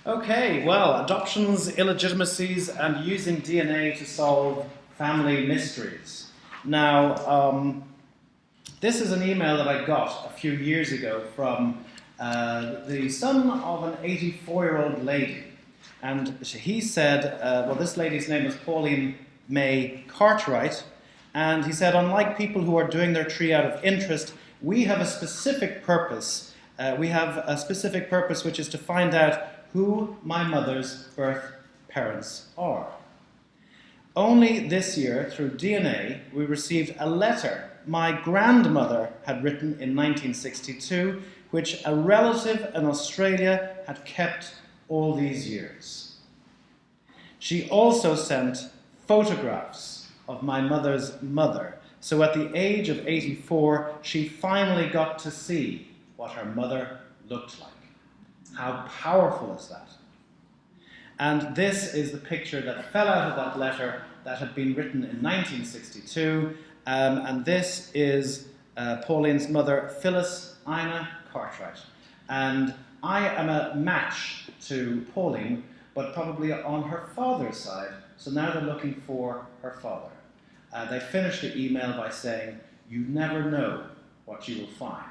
Okay, well, adoptions, illegitimacies, and using DNA to solve family mysteries. Now, this is an email that I got a few years ago from the son of an 84-year-old lady. And he said, well, this lady's name was Pauline May Cartwright, and he said, unlike people who are doing their tree out of interest, we have a specific purpose. We have a specific purpose, which is to find out who my mother's birth parents are. Only this year, through DNA, we received a letter my grandmother had written in 1962, which a relative in Australia had kept all these years. She also sent photographs of my mother's mother, so at the age of 84, she finally got to see what her mother looked like. How powerful is that? And this is the picture that fell out of that letter that had been written in 1962, and this is Pauline's mother, Phyllis Ina Cartwright. And I am a match to Pauline, but probably on her father's side, so now they're looking for her father. They finished the email by saying, "You never know what you will find."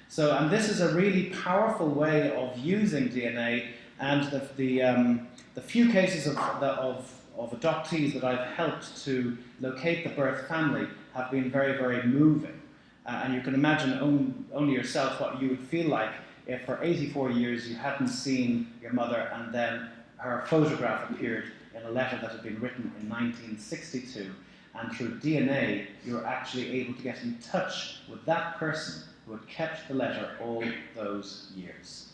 So, and this is a really powerful way of using DNA, and the few cases of adoptees that I've helped to locate the birth family have been very, very moving. And you can imagine only yourself what you would feel like if for 84 years you hadn't seen your mother and then her photograph appeared in a letter that had been written in 1962. And through DNA, you're actually able to get in touch with that person who had kept the letter all those years.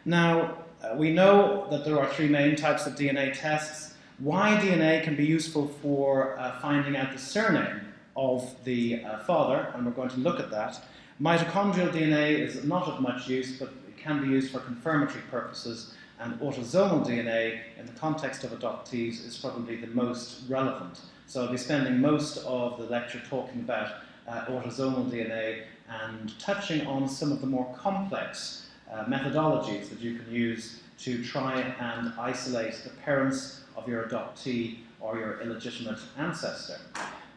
Now, we know that there are three main types of DNA tests. Y-DNA can be useful for finding out the surname of the father, and we're going to look at that. Mitochondrial DNA is not of much use, but it can be used for confirmatory purposes, and autosomal DNA, in the context of adoptees, is probably the most relevant. So I'll be spending most of the lecture talking about autosomal DNA and touching on some of the more complex methodologies that you can use to try and isolate the parents of your adoptee or your illegitimate ancestor.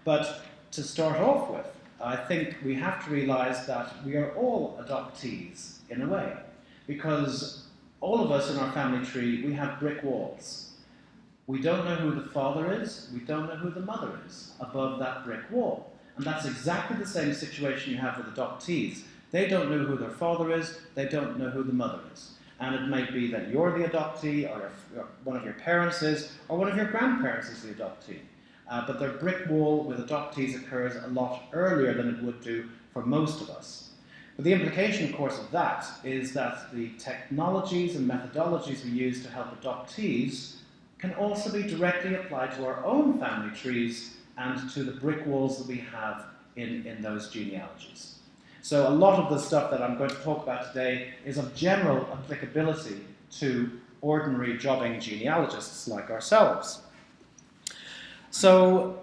But to start off with, I think we have to realize that we are all adoptees in a way, because all of us in our family tree, we have brick walls. We don't know who the father is, we don't know who the mother is above that brick wall. And that's exactly the same situation you have with adoptees. They don't know who their father is, they don't know who the mother is. And it might be that you're the adoptee, or one of your parents is, or one of your grandparents is the adoptee. But their brick wall with adoptees occurs a lot earlier than it would do for most of us. But the implication, of course, of that is that the technologies and methodologies we use to help adoptees can also be directly applied to our own family trees and to the brick walls that we have in those genealogies. So a lot of the stuff that I'm going to talk about today is of general applicability to ordinary jobbing genealogists like ourselves. So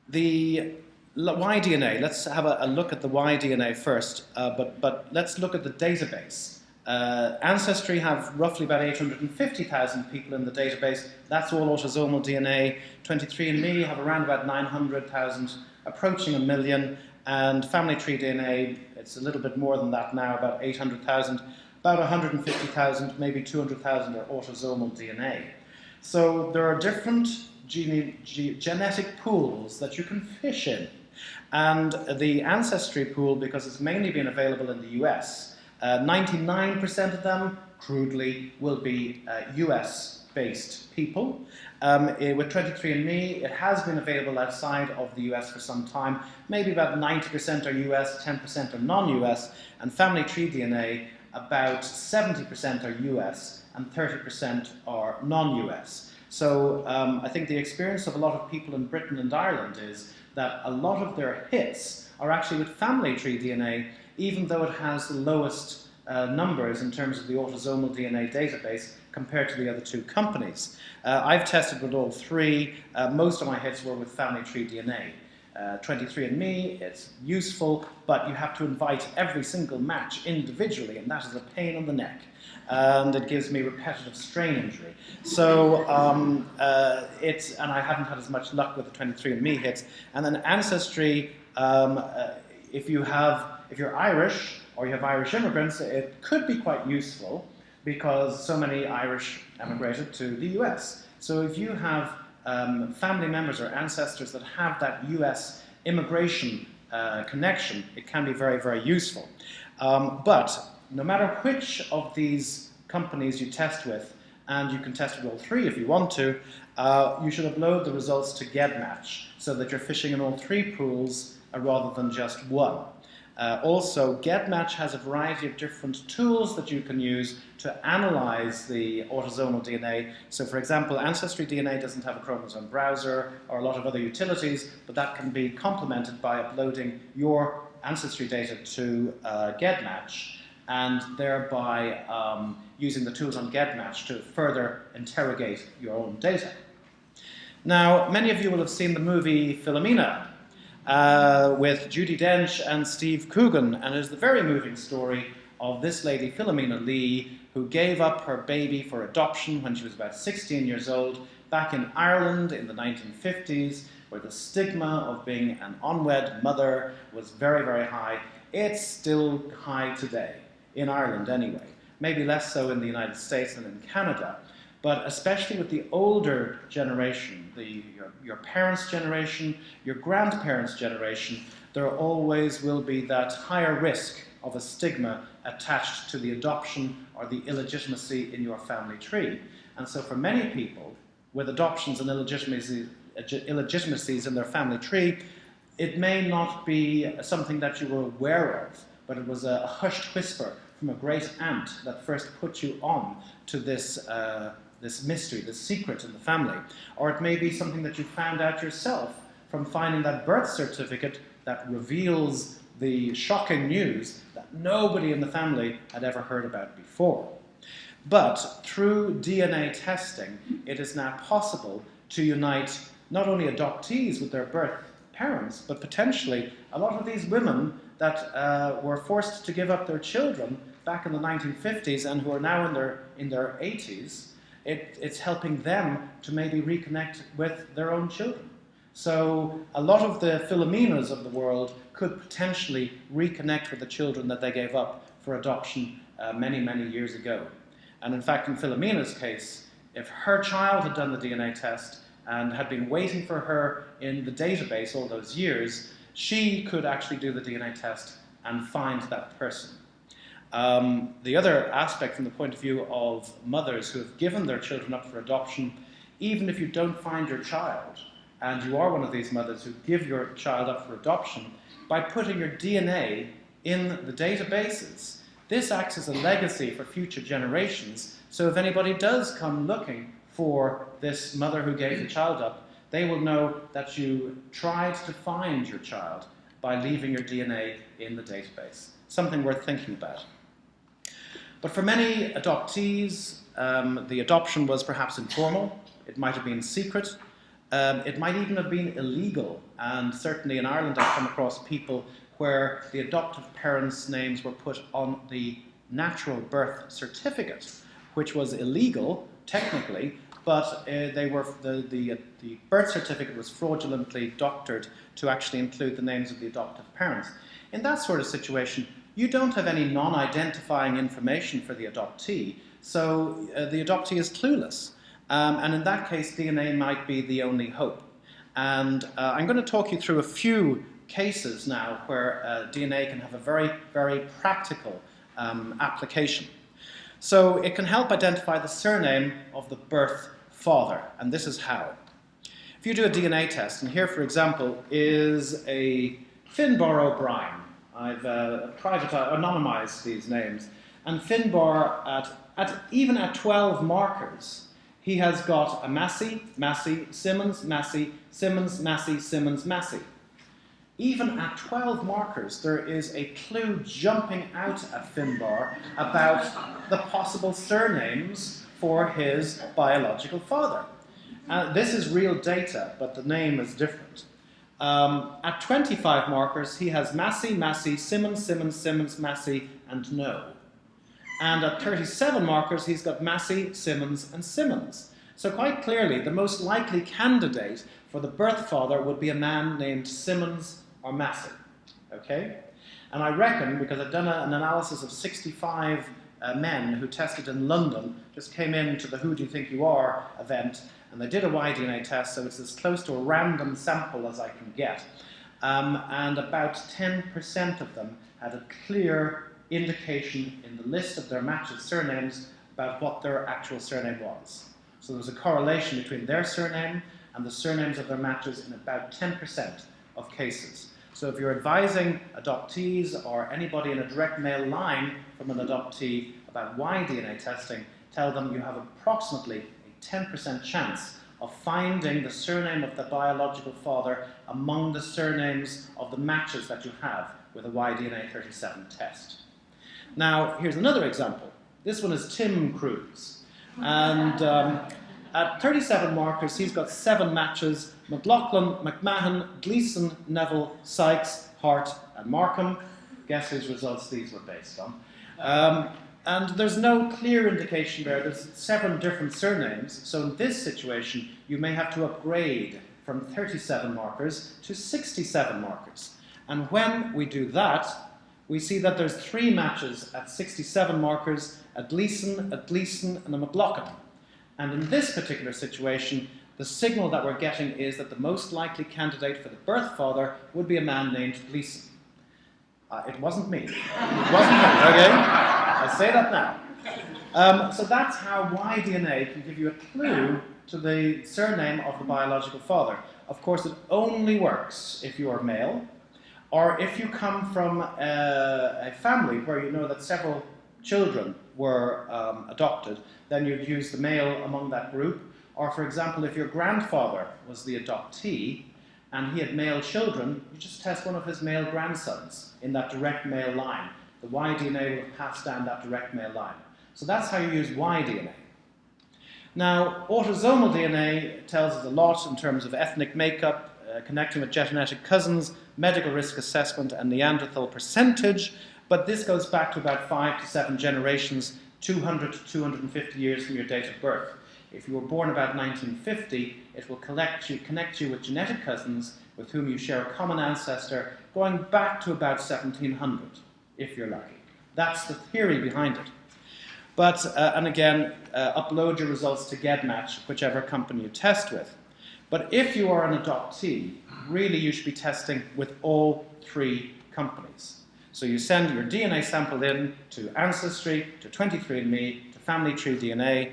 the Y-DNA, let's have a look at the Y-DNA first, but let's look at the database. Ancestry have roughly about 850,000 people in the database. That's all autosomal DNA. 23andMe have around about 900,000, approaching 1 million. And Family Tree DNA, it's a little bit more than that now, about 800,000. About 150,000, maybe 200,000 are autosomal DNA. So there are different genetic pools that you can fish in. And the Ancestry pool, because it's mainly been available in the US, 99% of them, crudely, will be US-based people. With 23andMe, it has been available outside of the US for some time. Maybe about 90% are US, 10% are non-US. And Family Tree DNA, about 70% are US and 30% are non-US. So I think the experience of a lot of people in Britain and Ireland is that a lot of their hits are actually with Family Tree DNA, even though it has the lowest numbers in terms of the autosomal DNA database compared to the other two companies. I've tested with all three. Most of my hits were with Family Tree DNA. 23andMe, it's useful, but you have to invite every single match individually, and that is a pain in the neck. And it gives me repetitive strain injury. So and I haven't had as much luck with the 23andMe hits. And then Ancestry, if you're Irish or you have Irish immigrants, it could be quite useful because so many Irish emigrated to the US. So if you have family members or ancestors that have that US immigration connection, it can be very, very useful. But no matter which of these companies you test with, and you can test with all three if you want to, you should upload the results to GEDmatch so that you're fishing in all three pools rather than just one. Also, GEDmatch has a variety of different tools that you can use to analyze the autosomal DNA. So, for example, Ancestry DNA doesn't have a chromosome browser or a lot of other utilities, but that can be complemented by uploading your ancestry data to GEDmatch, and thereby using the tools on GEDmatch to further interrogate your own data. Now, many of you will have seen the movie Philomena with Judi Dench and Steve Coogan, and it is the very moving story of this lady, Philomena Lee, who gave up her baby for adoption when she was about 16 years old back in Ireland in the 1950s, where the stigma of being an unwed mother was very, very high. It's still high today, in Ireland anyway. Maybe less so in the United States and in Canada. But especially with the older generation, your parents' generation, your grandparents' generation, there always will be that higher risk of a stigma attached to the adoption or the illegitimacy in your family tree. And so for many people, with adoptions and illegitimacies in their family tree, it may not be something that you were aware of, but it was a hushed whisper from a great aunt that first put you on to this mystery, this secret in the family. Or it may be something that you found out yourself from finding that birth certificate that reveals the shocking news that nobody in the family had ever heard about before. But through DNA testing, it is now possible to unite not only adoptees with their birth parents, but potentially a lot of these women that were forced to give up their children back in the 1950s and who are now in their 80s. It's helping them to maybe reconnect with their own children. So a lot of the Philomenas of the world could potentially reconnect with the children that they gave up for adoption many, many years ago. And in fact, in Philomena's case, if her child had done the DNA test and had been waiting for her in the database all those years, she could actually do the DNA test and find that person. The other aspect from the point of view of mothers who have given their children up for adoption, even if you don't find your child, and you are one of these mothers who give your child up for adoption, by putting your DNA in the databases, this acts as a legacy for future generations. So if anybody does come looking for this mother who gave the child up, they will know that you tried to find your child by leaving your DNA in the database. Something worth thinking about. But for many adoptees, the adoption was perhaps informal. It might have been secret. It might even have been illegal. And certainly in Ireland, I've come across people where the adoptive parents' names were put on the natural birth certificate, which was illegal, technically, but the birth certificate was fraudulently doctored to actually include the names of the adoptive parents. In that sort of situation, you don't have any non-identifying information for the adoptee, so the adoptee is clueless. And in that case, DNA might be the only hope. And I'm going to talk you through a few cases now where DNA can have a very, very practical application. So it can help identify the surname of the birth father, and this is how. If you do a DNA test, and here, for example, is a Finbar O'Brien. I've anonymized these names. And Finbar, even at 12 markers, he has got a Massey, Massey, Simmons, Massey, Simmons, Massey, Simmons, Massey. Even at 12 markers, there is a clue jumping out at Finbar about the possible surnames for his biological father. This is real data, but the name is different. At 25 markers, he has Massey, Massey, Simmons, Simmons, Simmons, Massey, and no. And at 37 markers, he's got Massey, Simmons, and Simmons. So quite clearly, the most likely candidate for the birth father would be a man named Simmons or Massey. Okay? And I reckon, because I've done an analysis of 65 men who tested in London, just came in to the Who Do You Think You Are event, and they did a Y-DNA test, so it's as close to a random sample as I can get. And about 10% of them had a clear indication in the list of their matches' surnames about what their actual surname was. So there was a correlation between their surname and the surnames of their matches in about 10% of cases. So if you're advising adoptees or anybody in a direct male line from an adoptee about Y-DNA testing, tell them you have approximately a 10% chance of finding the surname of the biological father among the surnames of the matches that you have with a Y-DNA 37 test. Now, here's another example. This one is Tim Cruz. And at 37 markers, he's got 7 matches: McLaughlin, McMahon, Gleason, Neville, Sykes, Hart, and Markham. Guess whose results these were based on. And there's no clear indication there. There's 7 different surnames. So in this situation, you may have to upgrade from 37 markers to 67 markers. And when we do that, we see that there's 3 matches at 67 markers: a Gleason, and a McLaughlin. And in this particular situation, the signal that we're getting is that the most likely candidate for the birth father would be a man named Gleason. It wasn't me. It wasn't me, okay? I say that now. So that's how Y-DNA can give you a clue to the surname of the biological father. Of course, it only works if you are male, or if you come from a family where you know that several children were adopted, then you'd use the male among that group. Or, for example, if your grandfather was the adoptee and he had male children, you just test one of his male grandsons in that direct male line. The Y-DNA will have passed down that direct male line. So that's how you use Y-DNA. Now, autosomal DNA tells us a lot in terms of ethnic makeup, connecting with genetic cousins, medical risk assessment, and Neanderthal percentage. But this goes back to about 5 to 7 generations, 200 to 250 years from your date of birth. If you were born about 1950, it will connect you with genetic cousins with whom you share a common ancestor going back to about 1700, if you're lucky. That's the theory behind it. But, and again, upload your results to GEDmatch, whichever company you test with. But if you are an adoptee, really you should be testing with all 3 companies. So you send your DNA sample in to Ancestry, to 23andMe, to Family Tree DNA.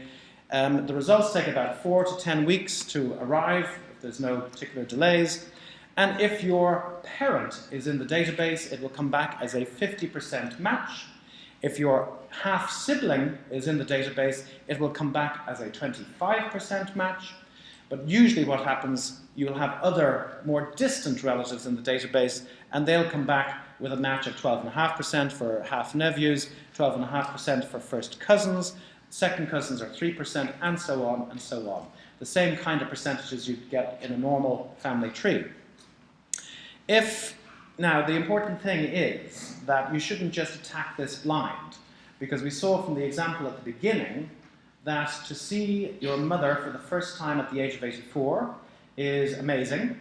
The results take about 4 to 10 weeks to arrive, if there's no particular delays. And if your parent is in the database, it will come back as a 50% match. If your half-sibling is in the database, it will come back as a 25% match. But usually what happens, you'll have other more distant relatives in the database, and they'll come back with a match of 12.5% for half-nephews, 12.5% for first cousins, second cousins are 3%, and so on and so on. The same kind of percentages you'd get in a normal family tree. Now, the important thing is that you shouldn't just attack this blind, because we saw from the example at the beginning that to see your mother for the first time at the age of 84 is amazing.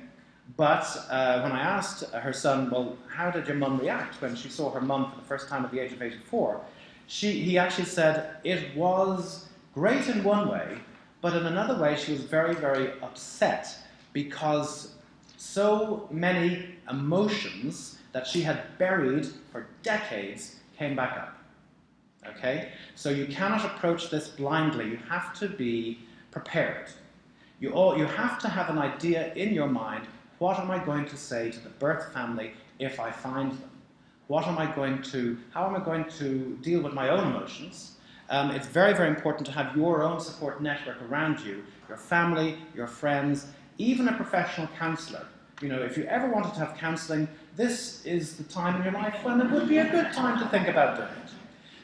But when I asked her son, well, how did your mum react when she saw her mum for the first time at the age of 84? He actually said it was great in one way, but in another way she was very, very upset because so many emotions that she had buried for decades came back up. Okay? So you cannot approach this blindly. You have to be prepared. You have to have an idea in your mind, what am I going to say to the birth family if I find them? How am I going to deal with my own emotions? It's very, very important to have your own support network around you, your family, your friends, even a professional counsellor. You know, if you ever wanted to have counselling, this is the time in your life when it would be a good time to think about doing it.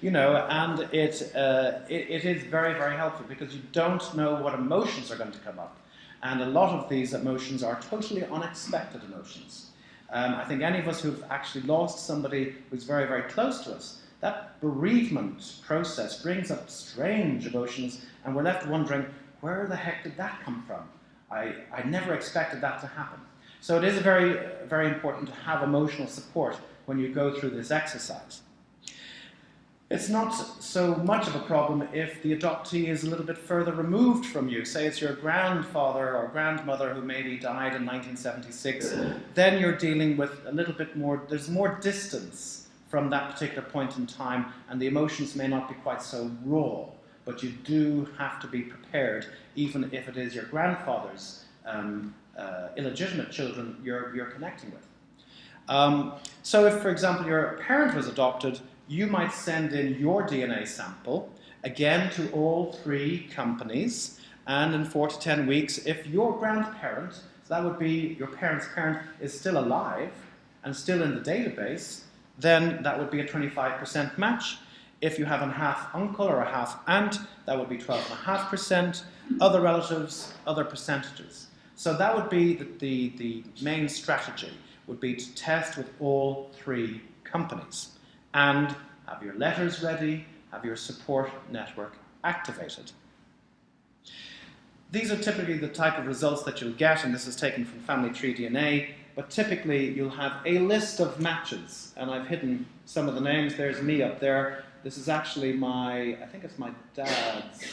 You know, and it is very, very helpful because you don't know what emotions are going to come up. And a lot of these emotions are totally unexpected emotions. I think any of us who've actually lost somebody who's very, very close to us, that bereavement process brings up strange emotions, and we're left wondering, where the heck did that come from? I never expected that to happen. So it is very, very important to have emotional support when you go through this exercise. It's not so much of a problem if the adoptee is a little bit further removed from you. Say it's your grandfather or grandmother who maybe died in 1976. Then you're dealing with a little bit more, there's more distance from that particular point in time, and the emotions may not be quite so raw, but you do have to be prepared, even if it is your grandfather's illegitimate children you're connecting with. So if, for example, your parent was adopted, you might send in your DNA sample, again to all 3 companies, and in 4 to 10 weeks, if your grandparent, so that would be your parent's parent, is still alive and still in the database, then that would be a 25% match. If you have a half uncle or a half aunt, that would be 12.5%. Other relatives, other percentages. So that would be the main strategy, would be to test with all 3 companies. And have your letters ready, have your support network activated. These are typically the type of results that you'll get, and this is taken from Family Tree DNA, but typically you'll have a list of matches, and I've hidden some of the names. There's me up there. This is actually I think it's my dad's.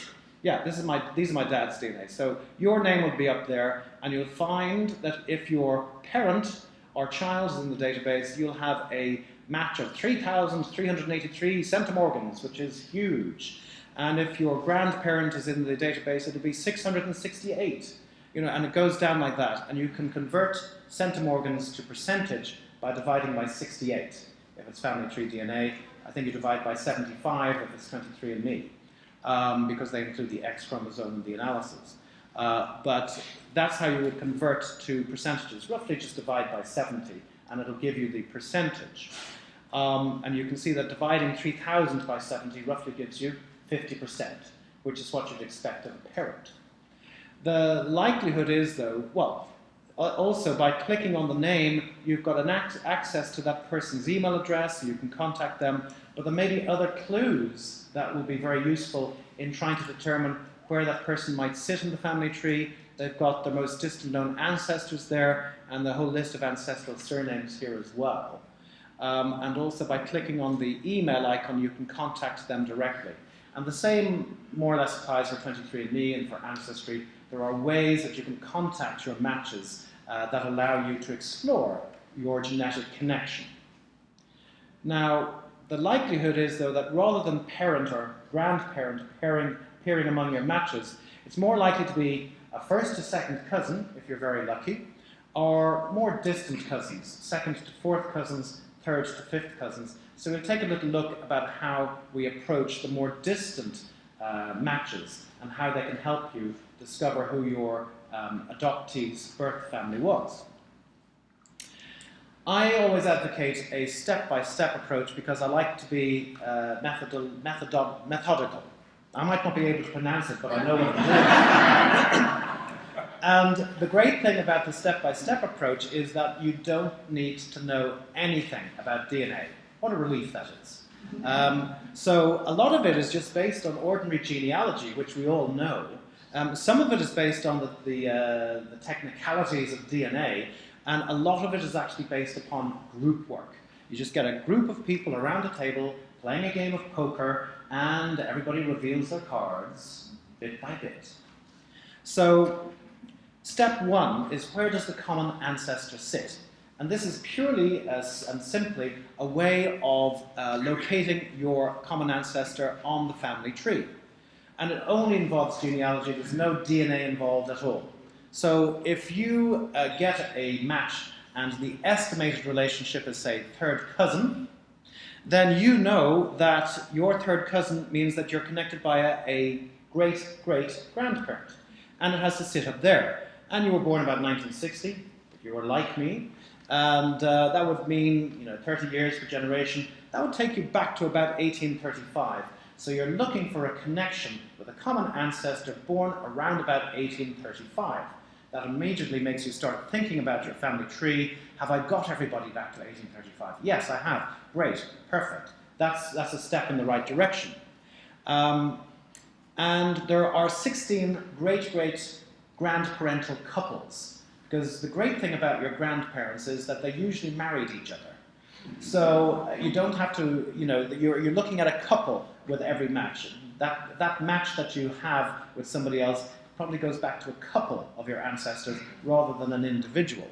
Yeah, these are my dad's DNA. So your name will be up there, and you'll find that if your parent or child is in the database, you'll have a match of 3,383 centimorgans, which is huge. And if your grandparent is in the database, it'll be 668. And it goes down like that. And you can convert centimorgans to percentage by dividing by 68. If it's Family Tree DNA, I think you divide by 75 if it's 23andMe, because they include the X chromosome in the analysis. But that's how you would convert to percentages. Roughly just divide by 70, and it'll give you the percentage. And you can see that dividing 3,000 by 70 roughly gives you 50%, which is what you'd expect of a parent. The likelihood is, though, also by clicking on the name, you've got an access to that person's email address, so you can contact them, but there may be other clues that will be very useful in trying to determine where that person might sit in the family tree. They've got the most distant known ancestors there, and the whole list of ancestral surnames here as well. And also by clicking on the email icon, you can contact them directly. And the same more or less applies for 23andMe and for Ancestry. There are ways that you can contact your matches that allow you to explore your genetic connection. Now, the likelihood is, though, that rather than parent or grandparent appearing among your matches, it's more likely to be a first to second cousin, if you're very lucky, or more distant cousins, second to fourth cousins, third to fifth cousins. So we'll take a little look about how we approach the more distant matches and how they can help you discover who your adoptee's birth family was. I always advocate a step-by-step approach because I like to be methodical. I might not be able to pronounce it, but I know what I'm doing. And the great thing about the step-by-step approach is that you don't need to know anything about DNA. What a relief that is. So a lot of it is just based on ordinary genealogy, which we all know. Some of it is based on the technicalities of DNA, and a lot of it is actually based upon group work. You just get a group of people around a table playing a game of poker, and everybody reveals their cards bit by bit. So step one is, where does the common ancestor sit? And this is purely and simply a way of locating your common ancestor on the family tree. And it only involves genealogy. There's no DNA involved at all. So if you get a match and the estimated relationship is, say, third cousin, then you know that your third cousin means that you're connected by a great-great-grandparent. And it has to sit up there. And you were born about 1960, if you were like me. And that would mean 30 years per generation. That would take you back to about 1835. So you're looking for a connection with a common ancestor born around about 1835. that immediately makes you start thinking about your family tree. Have I got everybody back to 1835? Yes, I have. Great, perfect. That's a step in the right direction. And there are 16 great-great-grandparental couples, because the great thing about your grandparents is that they usually married each other. So you don't have to, you're looking at a couple with every match. That match that you have with somebody else probably goes back to a couple of your ancestors rather than an individual.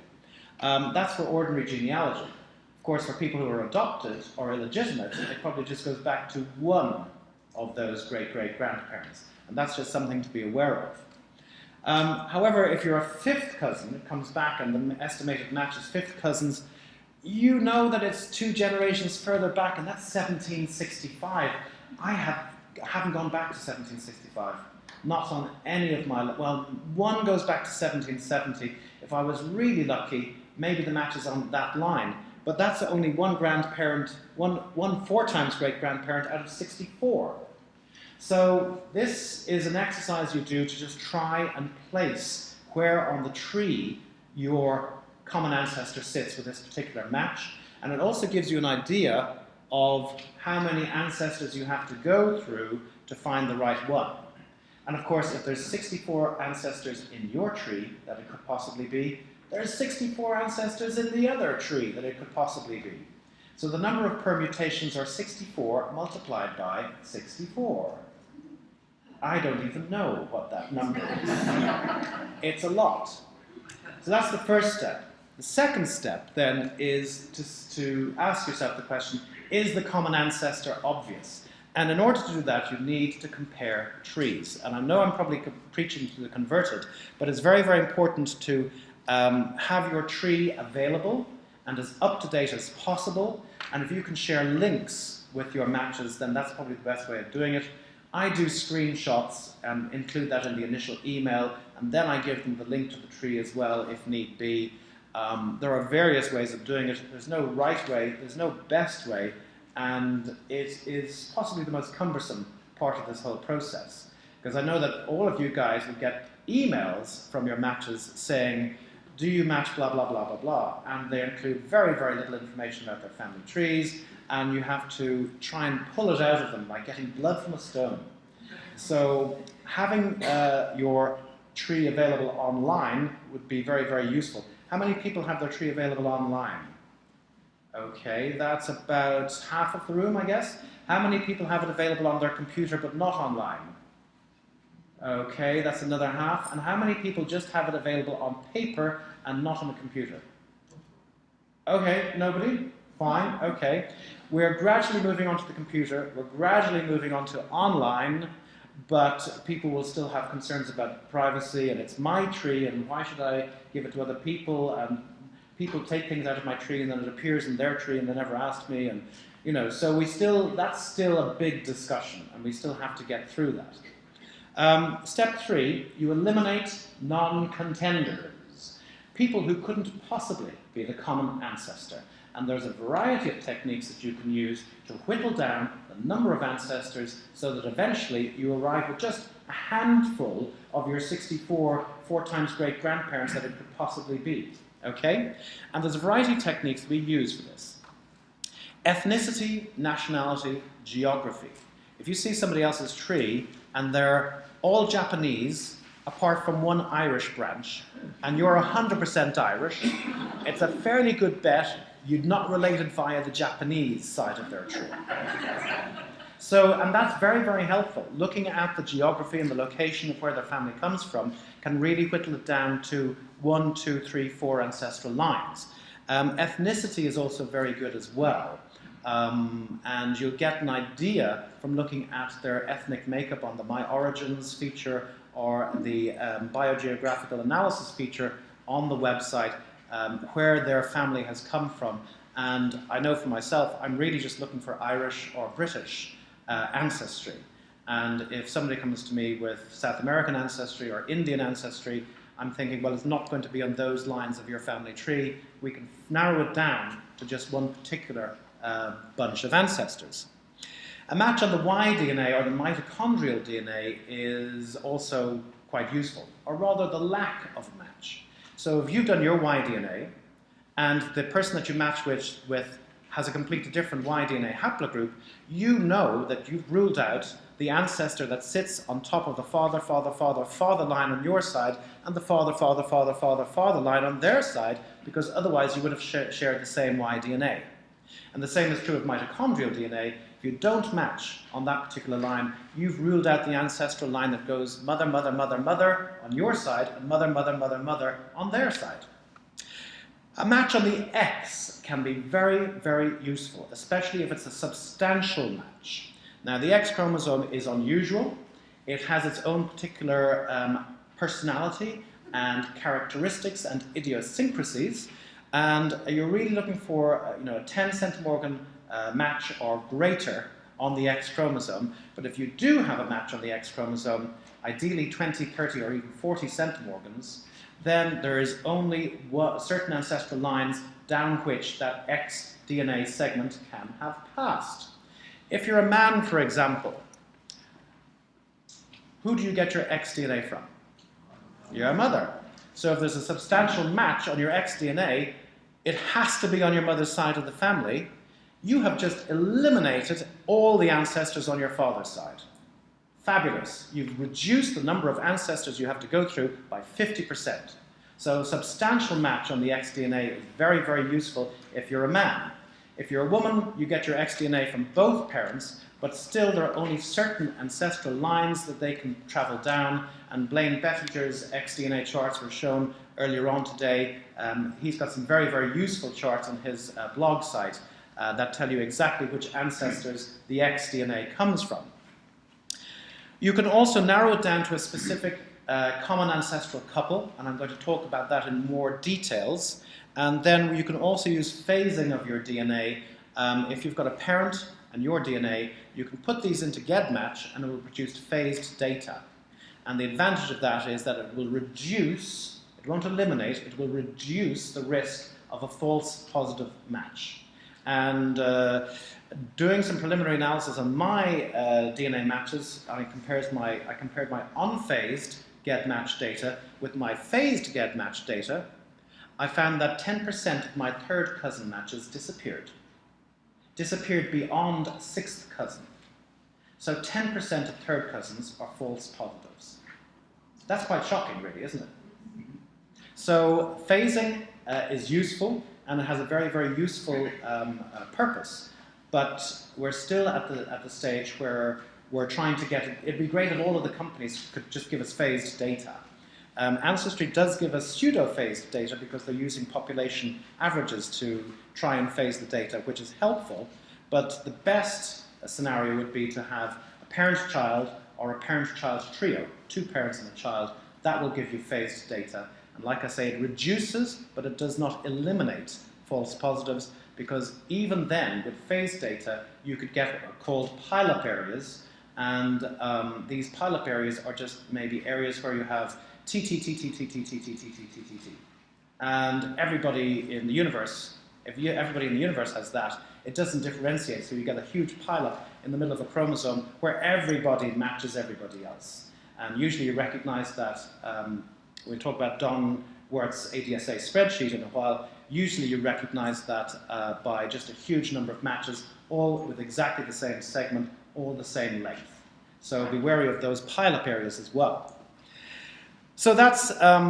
That's for ordinary genealogy. Of course, for people who are adopted or illegitimate, it probably just goes back to one of those great-great-grandparents. And that's just something to be aware of. However, if you're a fifth cousin, it comes back and the estimated match is fifth cousins, you know that it's 2 generations further back, and that's 1765. I haven't gone back to 1765. Not on any of my... Well, one goes back to 1770. If I was really lucky, maybe the match is on that line. But that's only one grandparent, one 4 times great-grandparent out of 64. So this is an exercise you do to just try and place where on the tree your common ancestor sits with this particular match. And it also gives you an idea of how many ancestors you have to go through to find the right one. And of course, if there's 64 ancestors in your tree that it could possibly be, there's 64 ancestors in the other tree that it could possibly be. So the number of permutations are 64 multiplied by 64. I don't even know what that number is. It's a lot. So that's the first step. The second step, then, is to ask yourself the question, is the common ancestor obvious? And in order to do that, you need to compare trees. And I know I'm probably preaching to the converted, but it's very, very important to have your tree available and as up-to-date as possible. And if you can share links with your matches, then that's probably the best way of doing it. I do screenshots and include that in the initial email, and then I give them the link to the tree as well, if need be. There are various ways of doing it. There's no right way, there's no best way, and it is possibly the most cumbersome part of this whole process. Because I know that all of you guys will get emails from your matches saying, do you match blah, blah, blah, blah, blah, and they include very, very little information about their family trees, and you have to try and pull it out of them by getting blood from a stone. So having your tree available online would be very, very useful. How many people have their tree available online? Okay, that's about half of the room, I guess. How many people have it available on their computer but not online? Okay, that's another half. And how many people just have it available on paper and not on the computer? Okay, nobody? Fine, okay. We're gradually moving on to the computer. We're gradually moving on to online, but people will still have concerns about privacy, and it's my tree, and why should I give it to other people? And people take things out of my tree, and then it appears in their tree, and they never asked me, and so that's still a big discussion, and we still have to get through that. Step 3, you eliminate non-contenders, people who couldn't possibly be the common ancestor. And there's a variety of techniques that you can use to whittle down the number of ancestors so that eventually you arrive with just a handful of your 64 4 times great-grandparents that it could possibly be. Okay? And there's a variety of techniques we use for this. Ethnicity, nationality, geography. If you see somebody else's tree and they're all Japanese, apart from one Irish branch, and you're 100% Irish, it's a fairly good bet you're not related via the Japanese side of their tree. So, and that's very, very helpful. Looking at the geography and the location of where their family comes from can really whittle it down to 1, 2, 3, 4 ancestral lines. Ethnicity is also very good as well. And you'll get an idea from looking at their ethnic makeup on the My Origins feature or the biogeographical analysis feature on the website, where their family has come from. And I know for myself, I'm really just looking for Irish or British ancestry. And if somebody comes to me with South American ancestry or Indian ancestry, I'm thinking, well, it's not going to be on those lines of your family tree. We can narrow it down to just one particular bunch of ancestors. A match on the Y DNA or the mitochondrial DNA is also quite useful, or rather the lack of a match. So if you've done your Y-DNA, and the person that you match with has a completely different Y-DNA haplogroup, you know that you've ruled out the ancestor that sits on top of the father, father, father, father line on your side, and the father, father, father, father, father line on their side, because otherwise you would have shared the same Y-DNA. And the same is true of mitochondrial DNA. If you don't match on that particular line, you've ruled out the ancestral line that goes mother, mother, mother, mother on your side, and mother, mother, mother, mother on their side. A match on the X can be very, very useful, especially if it's a substantial match. Now, the X chromosome is unusual. It has its own particular personality and characteristics and idiosyncrasies, and you're really looking for a 10 centimorgan match or greater on the X chromosome. But if you do have a match on the X chromosome, ideally 20, 30, or even 40 centimorgans, then there is only certain ancestral lines down which that X DNA segment can have passed. If you're a man, for example, who do you get your X DNA from? Your mother. So if there's a substantial match on your X DNA, it has to be on your mother's side of the family. You have just eliminated all the ancestors on your father's side. Fabulous. You've reduced the number of ancestors you have to go through by 50%. So a substantial match on the X DNA is very, very useful if you're a man. If you're a woman, you get your X DNA from both parents, but still there are only certain ancestral lines that they can travel down, and Blaine Bettinger's X DNA charts were shown earlier on today. He's got some very, very useful charts on his blog site that tell you exactly which ancestors the X DNA comes from. You can also narrow it down to a specific common ancestral couple, and I'm going to talk about that in more details. And then you can also use phasing of your DNA. If you've got a parent and your DNA, you can put these into GEDmatch and it will produce phased data. And the advantage of that is that it will reduce, it won't eliminate, it will reduce the risk of a false positive match. And doing some preliminary analysis on my DNA matches, I compared my unphased GEDmatch data with my phased GEDmatch data. I found that 10% of my third cousin matches disappeared beyond sixth cousin. So 10% of third cousins are false positives. That's quite shocking, really, isn't it? So phasing is useful, and it has a very, very useful purpose. But we're still at the stage where we're trying to get it. It'd be great if all of the companies could just give us phased data. Ancestry does give us pseudo-phased data because they're using population averages to try and phase the data, which is helpful. But the best scenario would be to have a parent-child or a parent-child trio, 2 parents and a child. That will give you phased data. And like I say, it reduces, but it does not eliminate false positives, because even then, with phased data, you could get what are called pile-up areas. And these pile-up areas are just maybe areas where you have and everybody in the universe, everybody in the universe has that, it doesn't differentiate, so you get a huge pile-up in the middle of a chromosome where everybody matches everybody else. And usually you recognize that, we'll talk about Don Wert's ADSA spreadsheet in a while, usually you recognize that by just a huge number of matches, all with exactly the same segment, all the same length. So be wary of those pile-up areas as well. So that's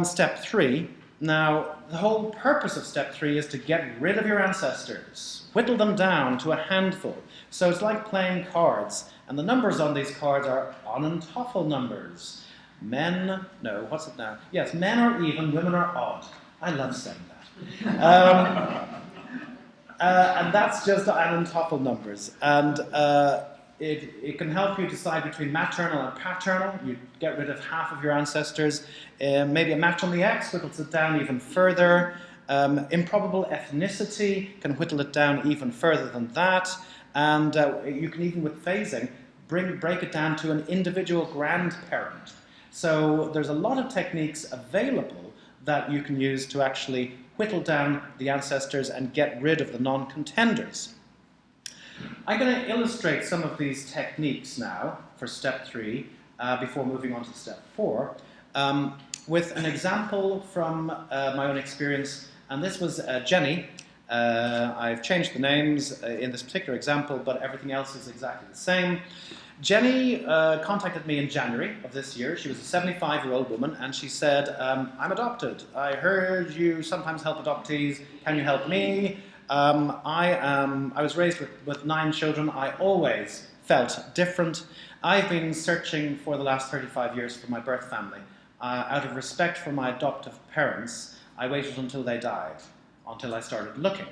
step 3. Now, the whole purpose of step 3 is to get rid of your ancestors, whittle them down to a handful. So it's like playing cards, and the numbers on these cards are on and TOEFL numbers. Men, no, what's it now? Yes, men are even, women are odd. I love saying that. And that's just on and TOEFL numbers. And it can help you decide between maternal and paternal. You get rid of half of your ancestors. Maybe a match on the X whittles it down even further. Improbable ethnicity can whittle it down even further than that. And you can even, with phasing, break it down to an individual grandparent. So there's a lot of techniques available that you can use to actually whittle down the ancestors and get rid of the non-contenders. I'm going to illustrate some of these techniques now for step 3 before moving on to step 4. with an example from my own experience, and this was Jenny. I've changed the names in this particular example, but everything else is exactly the same. Jenny contacted me in January of this year. She was a 75-year-old woman, and she said, I'm adopted. I heard you sometimes help adoptees. Can you help me? I was raised with 9 children. I always felt different. I've been searching for the last 35 years for my birth family. Out of respect for my adoptive parents, I waited until they died, until I started looking.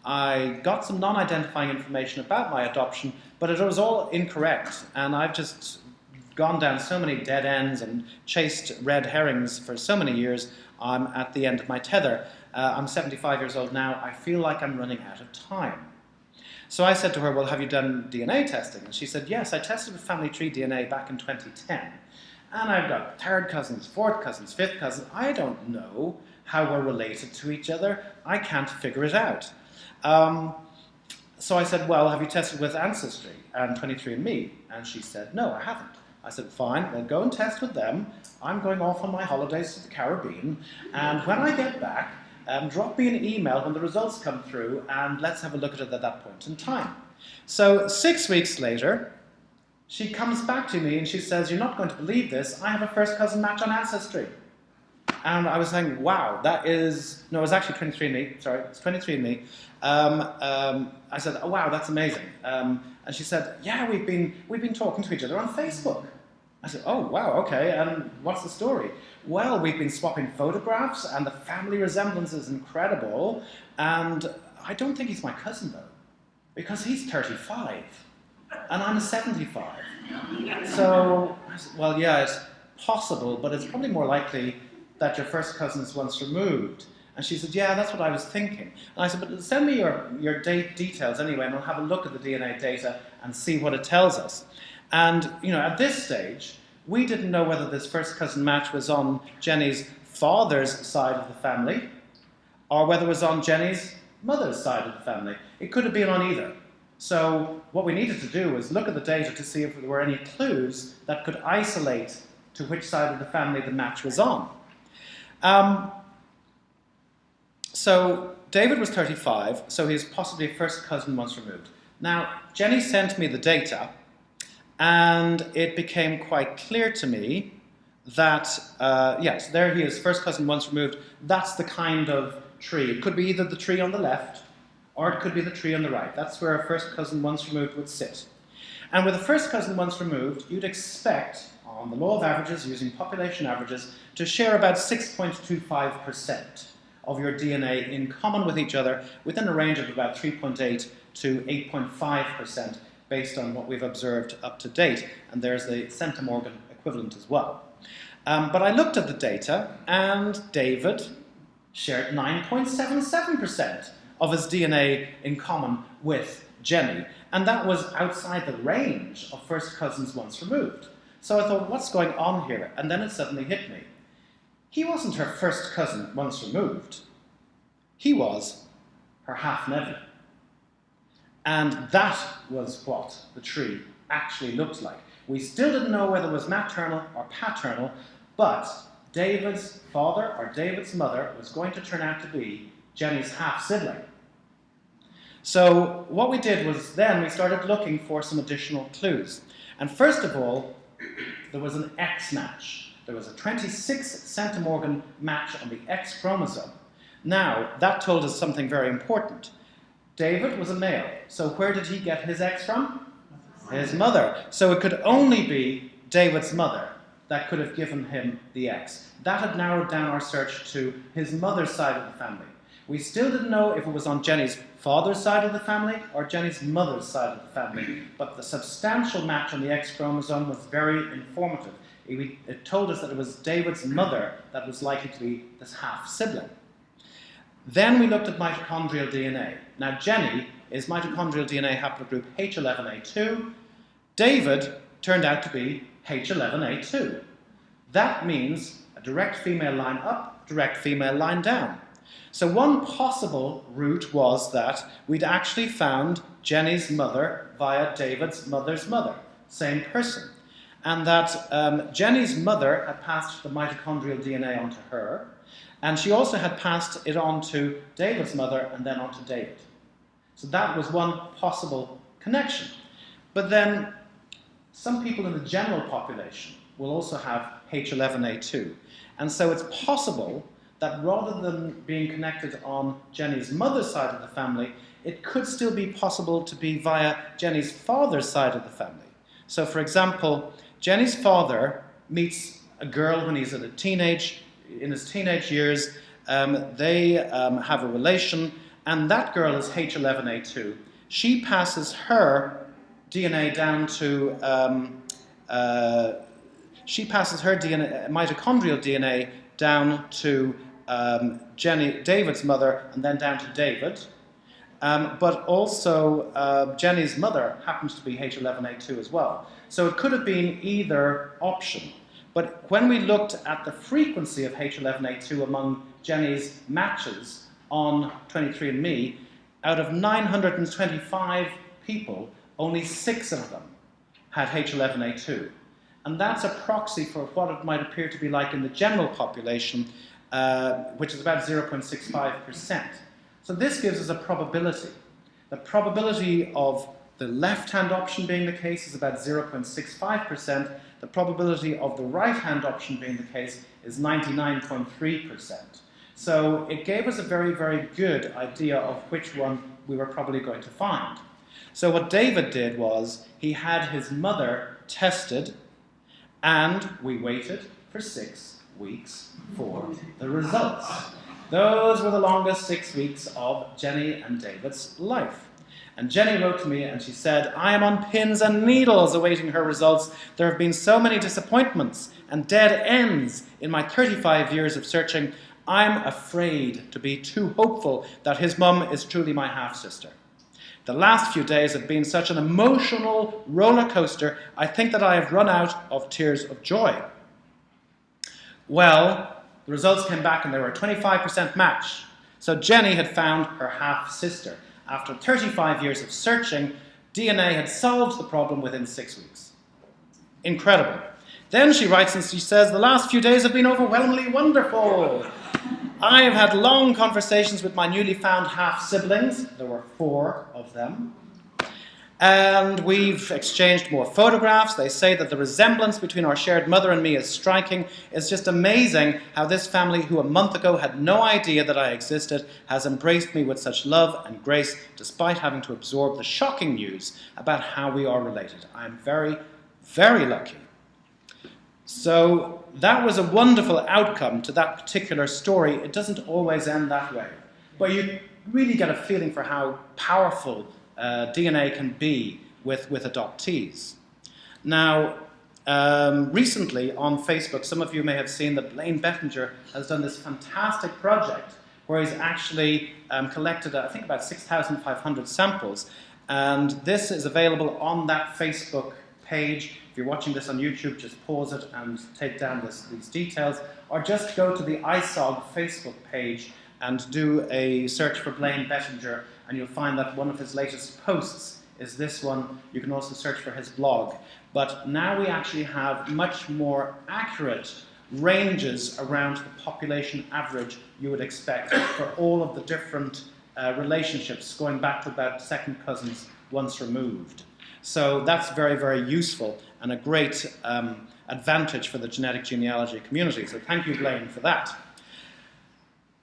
I got some non-identifying information about my adoption, but it was all incorrect, and I've just gone down so many dead ends and chased red herrings for so many years. I'm at the end of my tether. I'm 75 years old now. I feel like I'm running out of time. So I said to her, well, have you done DNA testing? And she said, yes, I tested with family tree DNA back in 2010. And I've got 3rd cousins, 4th cousins, 5th cousins. I don't know how we're related to each other. I can't figure it out. So I said, well, have you tested with Ancestry and 23andMe? And she said, no, I haven't. I said, fine, well, go and test with them. I'm going off on my holidays to the Caribbean. And when I get back, drop me an email when the results come through, and let's have a look at it at that point in time. So 6 weeks later, she comes back to me and she says, you're not going to believe this, I have a first cousin match on Ancestry. And I was saying, wow, that is, no, it was actually 23andMe, sorry, it's 23andMe. I said, oh wow, that's amazing. And she said, yeah, we've been talking to each other on Facebook. I said, oh wow, okay, and what's the story? Well, we've been swapping photographs, and the family resemblance is incredible, and I don't think he's my cousin though, because he's 35, and I'm 75. So, I said, well, yeah, it's possible, but it's probably more likely that your first cousin is once removed. And she said, yeah, that's what I was thinking. And I said, but send me your details anyway, and we'll have a look at the DNA data and see what it tells us. And, you know, at this stage, we didn't know whether this first cousin match was on Jenny's father's side of the family, or whether it was on Jenny's mother's side of the family. It could have been on either. So what we needed to do was look at the data to see if there were any clues that could isolate to which side of the family the match was on. So David was 35, so he's possibly a first cousin once removed. Now, Jenny sent me the data, and it became quite clear to me that, yes, there he is, first cousin once removed. That's the kind of tree. It could be either the tree on the left, or it could be the tree on the right. That's where a first cousin once removed would sit. And with a first cousin once removed, you'd expect, on the law of averages, using population averages, to share about 6.25% of your DNA in common with each other, within a range of about 3.8 to 8.5%, based on what we've observed up to date. And there's the centimorgan equivalent as well. But I looked at the data, and David shared 9.77% of his DNA in common with Jenny. And that was outside the range of first cousins once removed. So I thought, what's going on here? And then it suddenly hit me. He wasn't her first cousin once removed. He was her half-nephew. And that was what the tree actually looked like. We still didn't know whether it was maternal or paternal, but David's father or David's mother was going to turn out to be Jenny's half-sibling. So what we did was then we started looking for some additional clues. And first of all, there was an X match. There was a 26 centimorgan match on the X chromosome. Now, that told us something very important. David was a male, so where did he get his X from? His mother. So it could only be David's mother that could have given him the X. That had narrowed down our search to his mother's side of the family. We still didn't know if it was on Jenny's father's side of the family or Jenny's mother's side of the family, but the substantial match on the X chromosome was very informative. It told us that it was David's mother that was likely to be this half-sibling. Then we looked at mitochondrial DNA. Now, Jenny is mitochondrial DNA haplogroup H11A2. David turned out to be H11A2. That means a direct female line up, direct female line down. So one possible route was that we'd actually found Jenny's mother via David's mother's mother, same person. and that Jenny's mother had passed the mitochondrial DNA onto her, and she also had passed it on to David's mother and then on to David. So that was one possible connection. But then some people in the general population will also have H11A2. And so it's possible that rather than being connected on Jenny's mother's side of the family, it could still be possible to be via Jenny's father's side of the family. So for example, Jenny's father meets a girl when he's in his teenage years. They have a relation, and that girl is H11A2. She passes her DNA down to mitochondrial DNA down to David's mother, and then down to David. But also Jenny's mother happens to be H11A2 as well. So it could have been either option. But when we looked at the frequency of H11A2 among Jenny's matches on 23andMe, out of 925 people, only 6 of them had H11A2. And that's a proxy for what it might appear to be like in the general population, which is about 0.65%. So this gives us a probability. The probability of the left-hand option being the case is about 0.65%. The probability of the right-hand option being the case is 99.3%. So it gave us a very, very good idea of which one we were probably going to find. So what David did was he had his mother tested, and we waited for 6 weeks for the results. Those were the longest 6 weeks of Jenny and David's life. And Jenny wrote to me and she said, "I am on pins and needles awaiting her results. There have been so many disappointments and dead ends in my 35 years of searching. I'm afraid to be too hopeful that his mum is truly my half-sister. The last few days have been such an emotional roller coaster, I think that I have run out of tears of joy." Well, the results came back and they were a 25% match. So Jenny had found her half-sister. After 35 years of searching, DNA had solved the problem within 6 weeks. Incredible. Then she writes and she says, "The last few days have been overwhelmingly wonderful. I have had long conversations with my newly found half-siblings." There were 4 of them. "And we've exchanged more photographs. They say that the resemblance between our shared mother and me is striking. It's just amazing how this family, who a month ago had no idea that I existed, has embraced me with such love and grace, despite having to absorb the shocking news about how we are related. I am very, very lucky." So that was a wonderful outcome to that particular story. It doesn't always end that way. But you really get a feeling for how powerful DNA can be with adoptees. Now, recently on Facebook, some of you may have seen that Blaine Bettinger has done this fantastic project where he's actually collected, I think, about 6,500 samples. And this is available on that Facebook page. If you're watching this on YouTube, just pause it and take down these details. Or just go to the ISOG Facebook page and do a search for Blaine Bettinger, and you'll find that one of his latest posts is this one. You can also search for his blog. But now we actually have much more accurate ranges around the population average you would expect for all of the different relationships going back to about second cousins once removed. So that's very, very useful and a great advantage for the genetic genealogy community. So thank you, Blaine, for that.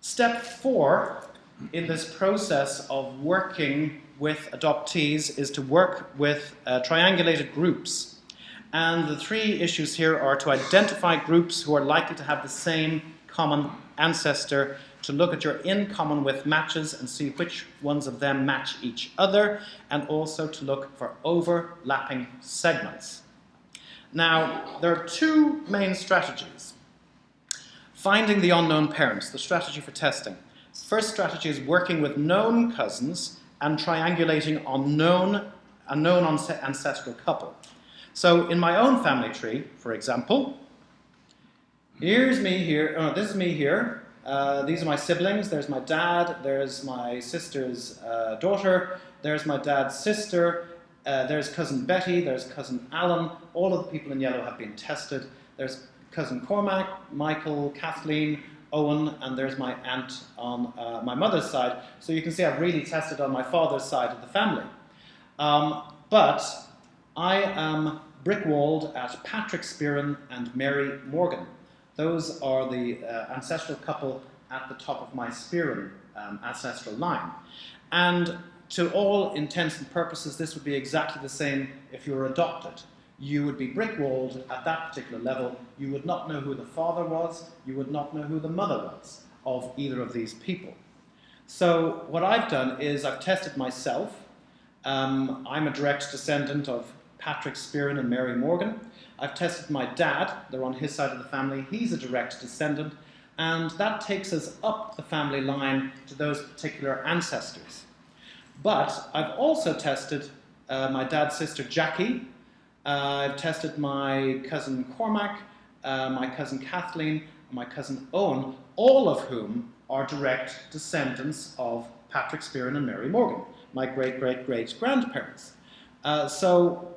Step 4 in this process of working with adoptees is to work with triangulated groups. And the 3 issues here are to identify groups who are likely to have the same common ancestor, to look at your in common with matches and see which ones of them match each other, and also to look for overlapping segments. Now, there are 2 main strategies. Finding the unknown parents, the strategy for testing. First strategy is working with known cousins and triangulating on a known ancestral couple. So in my own family tree, for example, here's me here, this is me here, these are my siblings, there's my dad, there's my sister's daughter, there's my dad's sister, There's cousin Betty, there's cousin Alan. All of the people in yellow have been tested. There's cousin Cormac, Michael, Kathleen, Owen, and there's my aunt on my mother's side. So you can see I've really tested on my father's side of the family. But I am brick-walled at Patrick Spearin and Mary Morgan. Those are the ancestral couple at the top of my Spearin ancestral line. And to all intents and purposes, this would be exactly the same if you were adopted. You would be brick-walled at that particular level. You would not know who the father was. You would not know who the mother was of either of these people. So what I've done is I've tested myself. I'm a direct descendant of Patrick Spearin and Mary Morgan. I've tested my dad. They're on his side of the family. He's a direct descendant. And that takes us up the family line to those particular ancestors. But I've also tested my dad's sister Jackie. I've tested my cousin Cormac, my cousin Kathleen, and my cousin Owen, all of whom are direct descendants of Patrick Spearin and Mary Morgan, my great-great-great-grandparents. So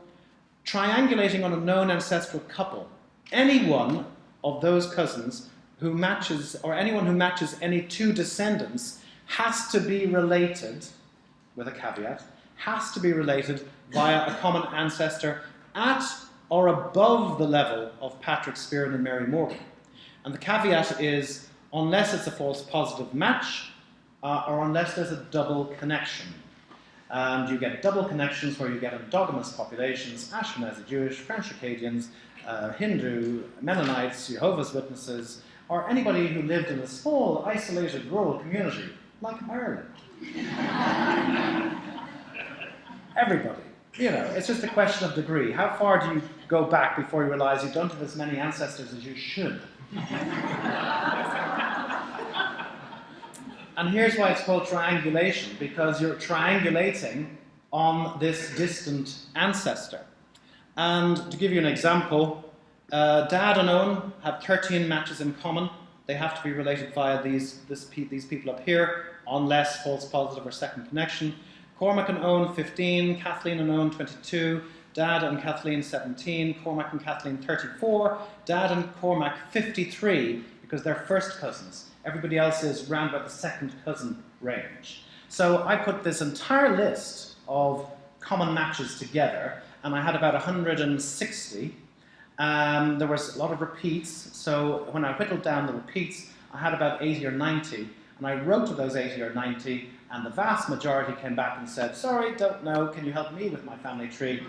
triangulating on a known ancestral couple, any one of those cousins who matches, or anyone who matches any two descendants, has to be related, with a caveat, has to be related via a common ancestor at or above the level of Patrick Spearin and Mary Morgan. And the caveat is, unless it's a false positive match, or unless there's a double connection. And you get double connections where you get endogamous populations, Ashkenazi Jewish, French Acadians, Hindu, Mennonites, Jehovah's Witnesses, or anybody who lived in a small, isolated, rural community, like Ireland. Everybody. You know, it's just a question of degree. How far do you go back before you realize you don't have as many ancestors as you should? And here's why it's called triangulation, because you're triangulating on this distant ancestor. And to give you an example, Dad and Owen have 13 matches in common. They have to be related via these people up here, unless false positive or second connection. Cormac and Owen, 15. Kathleen and Owen, 22. Dad and Kathleen, 17. Cormac and Kathleen, 34. Dad and Cormac, 53, because they're first cousins. Everybody else is round about the second cousin range. So I put this entire list of common matches together, and I had about 160. There was a lot of repeats, so when I whittled down the repeats, I had about 80 or 90, and I wrote to those 80 or 90, and the vast majority came back and said, sorry, don't know, can you help me with my family tree?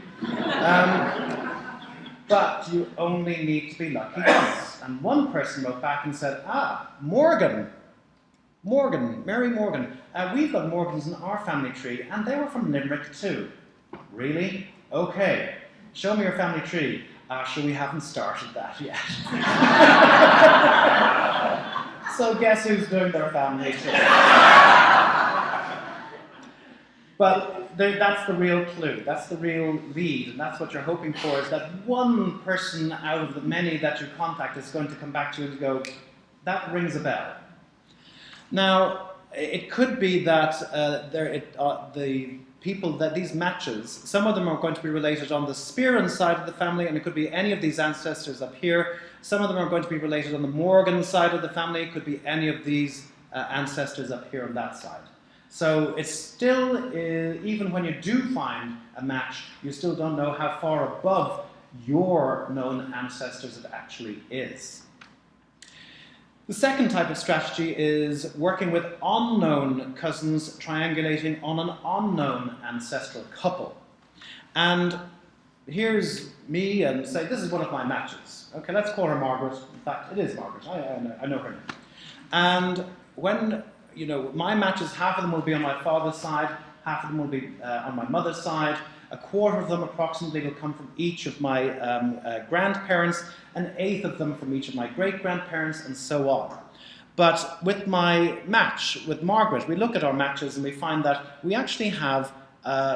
But you only need to be lucky once. And one person wrote back and said, Morgan, Mary Morgan. We've got Morgans in our family tree, and they were from Limerick too. Really? Okay, show me your family tree. Sure, we haven't started that yet. So guess who's doing their family tree? But that's the real clue, that's the real lead, and that's what you're hoping for, is that one person out of the many that you contact is going to come back to you and go, that rings a bell. Now, it could be that the people that these matches, some of them are going to be related on the Spearin side of the family, and it could be any of these ancestors up here. Some of them are going to be related on the Morgan side of the family. It could be any of these ancestors up here on that side. So it's still, even when you do find a match, you still don't know how far above your known ancestors it actually is. The second type of strategy is working with unknown cousins, triangulating on an unknown ancestral couple. And here's me and say, this is one of my matches. Okay, let's call her Margaret. In fact, it is Margaret. I know her name. And when, you know, my matches, half of them will be on my father's side, half of them will be on my mother's side. A quarter of them approximately will come from each of my grandparents, an eighth of them from each of my great-grandparents, and so on. But with my match with Margaret, we look at our matches and we find that we actually have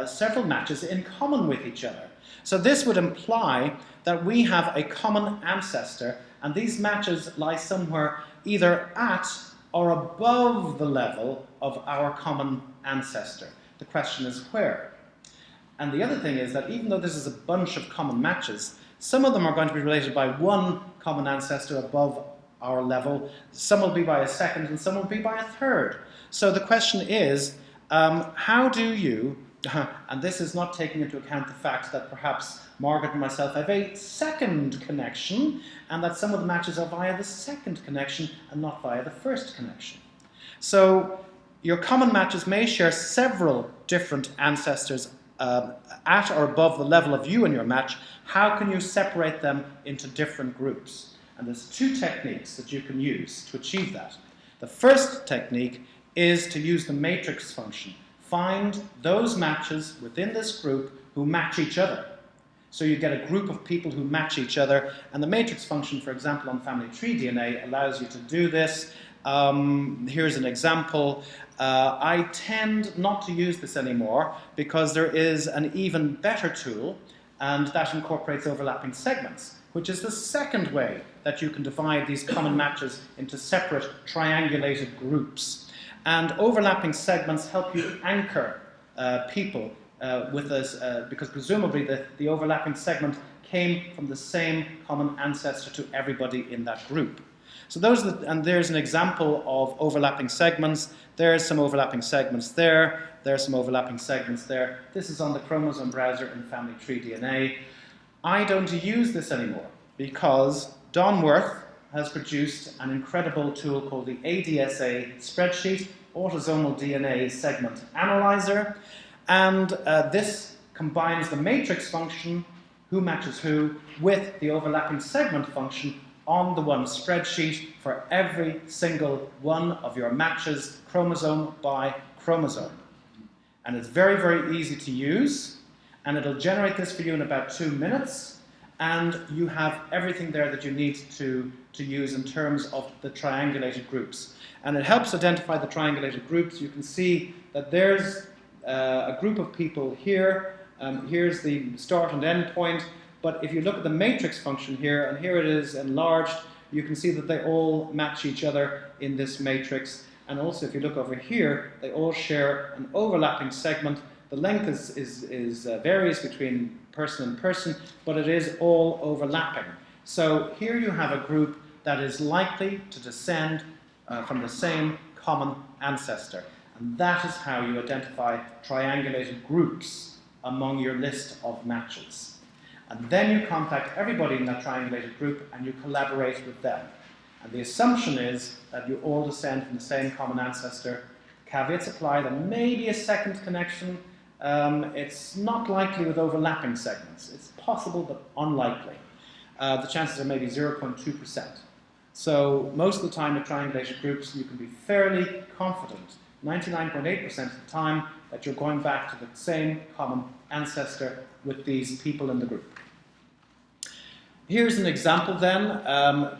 several matches in common with each other. So this would imply that we have a common ancestor, and these matches lie somewhere either at or above the level of our common ancestor. The question is where? And the other thing is that even though this is a bunch of common matches, some of them are going to be related by one common ancestor above our level, some will be by a second, and some will be by a third. So the question is, how do you, and this is not taking into account the fact that perhaps Margaret and myself have a second connection, and that some of the matches are via the second connection and not via the first connection. So your common matches may share several different ancestors at or above the level of you and your match. How can you separate them into different groups? And there's two techniques that you can use to achieve that. The first technique is to use the matrix function. Find those matches within this group who match each other. So you get a group of people who match each other, and the matrix function, for example, on family tree DNA allows you to do this. Here's an example. I tend not to use this anymore because there is an even better tool, and that incorporates overlapping segments, which is the second way that you can divide these common matches into separate triangulated groups. And overlapping segments help you anchor people with us, because presumably the overlapping segment came from the same common ancestor to everybody in that group. So and there's an example of overlapping segments. There's some overlapping segments there. There's some overlapping segments there. This is on the chromosome browser in family tree DNA. I don't use this anymore because Don Worth has produced an incredible tool called the ADSA spreadsheet, Autosomal DNA Segment Analyzer, and this combines the matrix function, who matches who, with the overlapping segment function on the one spreadsheet for every single one of your matches, chromosome by chromosome. And it's very, very easy to use, and it'll generate this for you in about 2 minutes, and you have everything there that you need to use in terms of the triangulated groups. And it helps identify the triangulated groups. You can see that there's a group of people here. Here's the start and end point. But if you look at the matrix function here, and here it is enlarged, you can see that they all match each other in this matrix. And also, if you look over here, they all share an overlapping segment. The length varies between person and person, but it is all overlapping. So here you have a group that is likely to descend from the same common ancestor. And that is how you identify triangulated groups among your list of matches. And then you contact everybody in that triangulated group and you collaborate with them. And the assumption is that you all descend from the same common ancestor. Caveats apply. There may be a second connection. It's not likely with overlapping segments. It's possible, but unlikely. The chances are maybe 0.2%. So most of the time with triangulated groups, you can be fairly confident, 99.8% of the time, that you're going back to the same common ancestor with these people in the group. Here's an example then.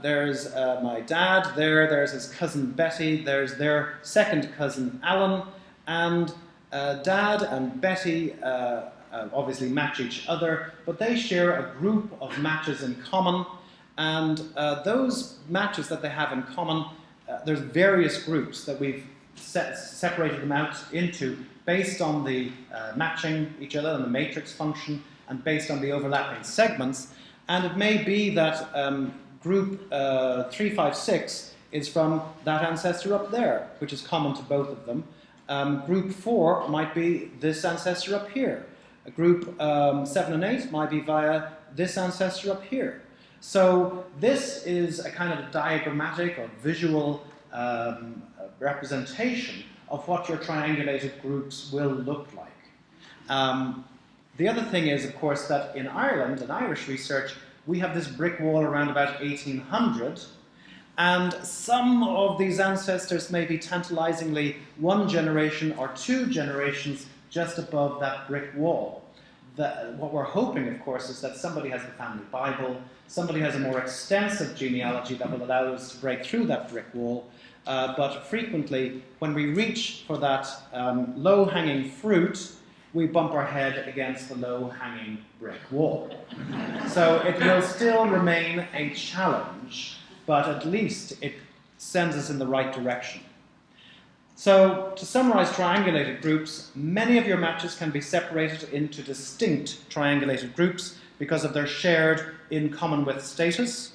There's my dad there's his cousin Betty, there's their second cousin Alan, and Dad and Betty obviously match each other, but they share a group of matches in common, and those matches that they have in common, there's various groups that we've separated them out into based on the matching each other and the matrix function, and based on the overlapping segments. And it may be that group 356 is from that ancestor up there, which is common to both of them. Group 4 might be this ancestor up here. Group 7 and 8 might be via this ancestor up here. So this is a kind of a diagrammatic or visual representation of what your triangulated groups will look like. The other thing is, of course, that in Ireland, in Irish research, we have this brick wall around about 1800, and some of these ancestors may be tantalizingly 1 generation or 2 generations just above that brick wall. What we're hoping, of course, is that somebody has the family Bible, somebody has a more extensive genealogy that will allow us to break through that brick wall. But frequently, when we reach for that low-hanging fruit, we bump our head against the low-hanging brick wall. So it will still remain a challenge, but at least it sends us in the right direction. So, to summarize triangulated groups, many of your matches can be separated into distinct triangulated groups because of their shared in common with status.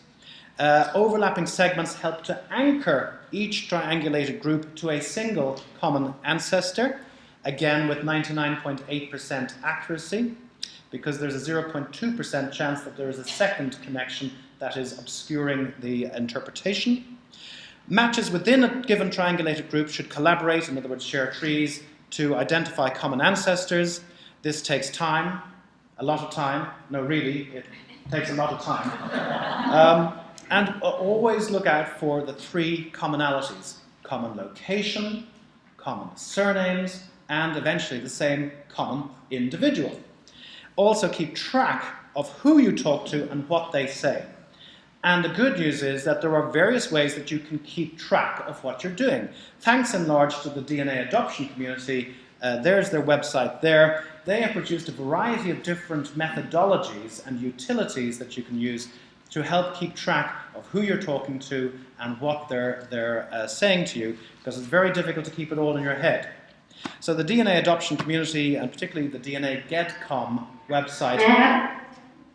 Overlapping segments help to anchor each triangulated group to a single common ancestor, again with 99.8% accuracy, because there's a 0.2% chance that there is a second connection that is obscuring the interpretation. Matches within a given triangulated group should collaborate, in other words, share trees, to identify common ancestors. This takes time, a lot of time. No, really, it takes a lot of time. And always look out for the three commonalities: common location, common surnames, and eventually the same common individual. Also keep track of who you talk to and what they say. And the good news is that there are various ways that you can keep track of what you're doing. Thanks in large to the DNA adoption community. There's their website there. They have produced a variety of different methodologies and utilities that you can use to help keep track of who you're talking to and what they're saying to you, because it's very difficult to keep it all in your head. So the DNA adoption community, and particularly the DNA GEDCOM website,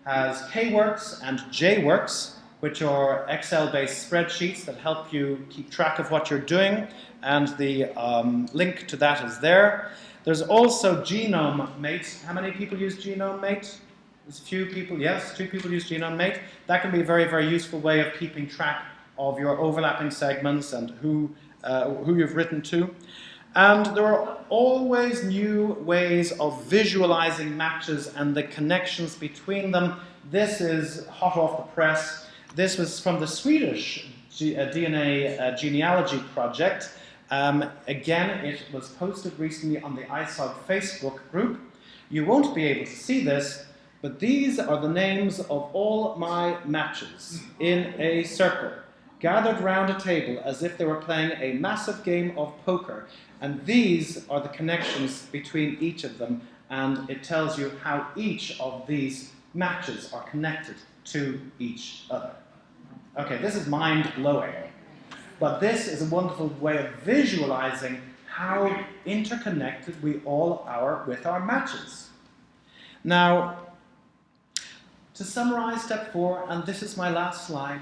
has K-Works and J-Works, which are Excel-based spreadsheets that help you keep track of what you're doing, and the link to that is there. There's also Genome Mate. How many people use Genome Mate? There's a few people, yes, 2 people use Genome Mate. That can be a very, very useful way of keeping track of your overlapping segments and who you've written to. And there are always new ways of visualizing matches and the connections between them. This is hot off the press. This was from the Swedish DNA genealogy project. Again, it was posted recently on the ISOG Facebook group. You won't be able to see this, but these are the names of all my matches in a circle, gathered round a table as if they were playing a massive game of poker. And these are the connections between each of them, and it tells you how each of these matches are connected to each other. Okay, this is mind-blowing, but this is a wonderful way of visualizing how interconnected we all are with our matches. Now, to summarize step 4, and this is my last slide,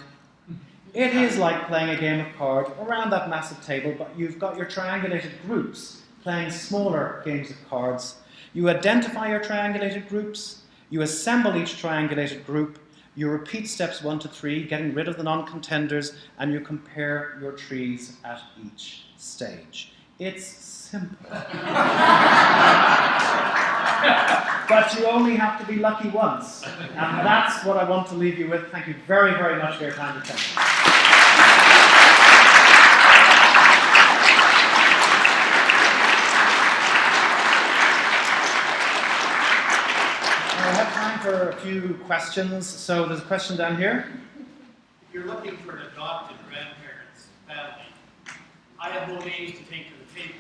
it is like playing a game of cards around that massive table, but you've got your triangulated groups playing smaller games of cards. You identify your triangulated groups, you assemble each triangulated group, you repeat steps 1 to 3, getting rid of the non-contenders, and you compare your trees at each stage. It's simple. But you only have to be lucky once. And that's what I want to leave you with. Thank you very, very much for your time and attention. I have time for a few questions. So there's a question down here. If you're looking for an adopted grandparent's family, I have no names to take to the table.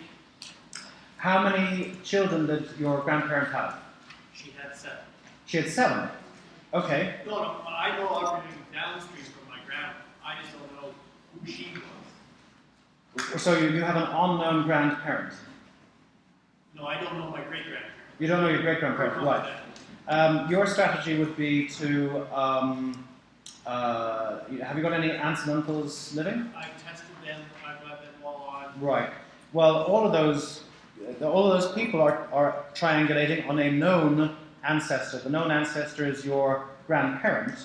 How many children did your grandparent have? She had 7. She had 7. Okay. No, I know everything downstream from my grandma. I just don't know who she was. So you have an unknown grandparent? No, I don't know my great-grandparent. You don't know your great-grandparent, right. Your strategy would be to, have you got any aunts and uncles living? I've tested them, I've got them all on. Right. Well, all of those people are triangulating on a known ancestor. The known ancestor is your grandparent.